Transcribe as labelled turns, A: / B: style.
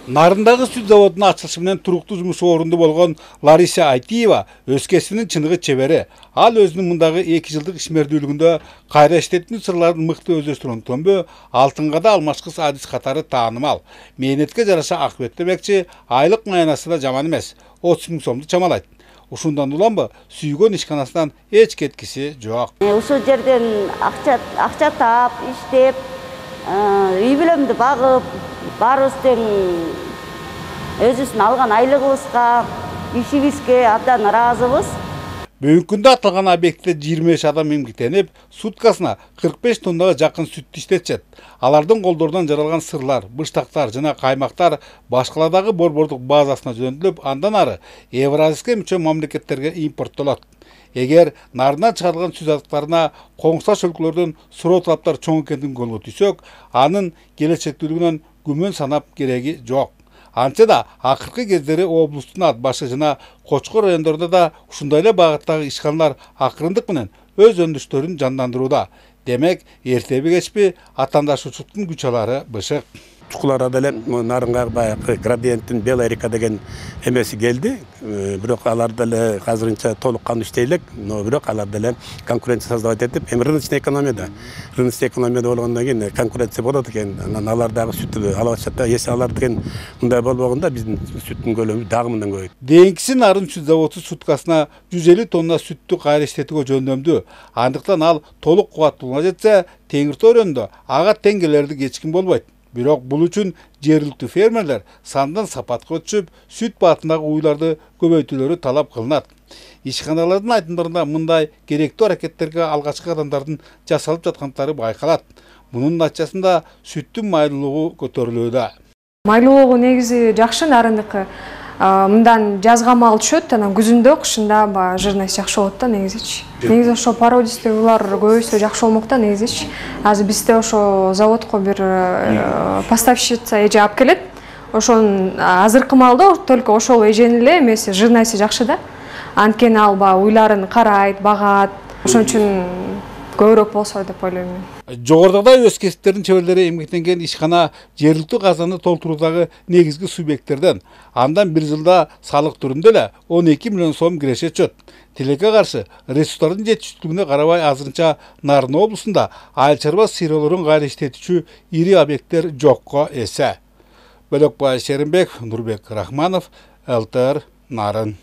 A: Narındагы сүт заводунун ачылышы менен туруктуу жумуш орунду болгон Лариса Айтиева өз кесибинин чыныгы чебери. Ал өзүнүн мындагы 2 жылдык ишмердүүлүгүндө кайра иштетүү сырларын мыкты өздөштүргөндөн алтынга да алмашкыс адис катары таанымал. Мээнетке жараша акыбет демекчи, айлык маянасы да жаман эмес. 30 000 сомду чамалайт. Ушундан уланбы сүйгөн ишканасынан эч кеткиси жок.
B: Ушул жерден акча таап, иштеп, үй бүлөмдү багып, барыбыз тең өзүбүздүн алган айлыгыбызга, ишибизге абдан ыраазыбыз.
A: Бүгүнкү күндө аталган объектте 25 адам эмгектенип, суткасына 45 тоннага жакын сүттү иштетишет. Алардын колдорунан жаралган сырлар, быштактар жана каймактар башкаладагы борбордук базасына жөнөтүлүп, андан ары Евразийске мүчө мамлекеттерге импорттолот. Эгер нарынан чыгарылган сүт азыктарына коңсаш өлкөлөрдөн суроо талаптар чоң экендигин колго түшсөк, анын келечектүүлүгүнөн күмөн санап кереги жок. Антса да акыркы кездери облустун ат башы жана Кочкор райондорунда да ушундай эле багыттагы ишканалар акырындык менен өз өндүштөрүн жандандырууда. Демек, эртеби кечпи атаандашуучулуктун күч алары бышык.
C: Чукуларда деле нарынга баягы градиенттин Белая река деген эмеси келди. Бирок алар деле азырынча толук кандуу иштей элек, но бирок алар деле конкуренция создавать этип, эми рыночный экономияда. Рыночный экономияда болгондон кийин конкуренция болот экен. Анан алар дагы сүттү алып атышат да. Эси алар деген мындай болбогондо биздин сүттүн көлөмү дагы мындан көбөйт.
A: Дейинкиси нарын сүт заводу суткасына 150 тонна сүттү кайра иштетүүгө жөндөмдүү. Андыктан ал толук кубаттуулугуна жетсе, Теңиртау районунда ага тең келерди эч ким болбойт. Бирок бул үчүн жергиликтүү фермерлер сандан сапатка өтүшүп, сүт баатындагы уйларды көбөйтүүлөрү талап кылынат. Ишканалардын айтымдарында мындай керектүү аракеттерге алгачкы кадамдардын жасалып жаткандары байкалат. Мунун натыйжасында сүттүн майлуулугу көтөрүлүүдө.
D: Майлуулугу негизи жакшы нарындыкы. Мындан жазга мал түшөт, анан күзүндө, кышында жырнасы жакшы болот да негизичи. Негизи ошо пародистый уйлар көбөйсө жакшы болмок да негизичи. Азыр бизде ошо заводко бир поставщица эже алып келет. Ошонун азыркы малда только ошол эженин эле эмеси жырнасы жакшы да. Анткени ал уйларын карайт, багат. Ошон үчүн көбүрөөк болсо деп ойлойм мен.
A: Жогорудагы өз кесиптердин чеберлери эмгектенген ишкана жергиликтүү казаны толтуруудагы негизги субъекттерден. Андан бир жылда салык түрүндө эле 12 миллион сом киреше түшөт. Тилекке каршы ресурстардын жетишсиздигине карабай азырынча Нарын облусунда айыл чарба сыйроолорун кайра иштетүүчү ири объекттер жокко эсе. Бөлөкбай Шеримбек, Нурбек Рахманов, ЛТР, Нарын.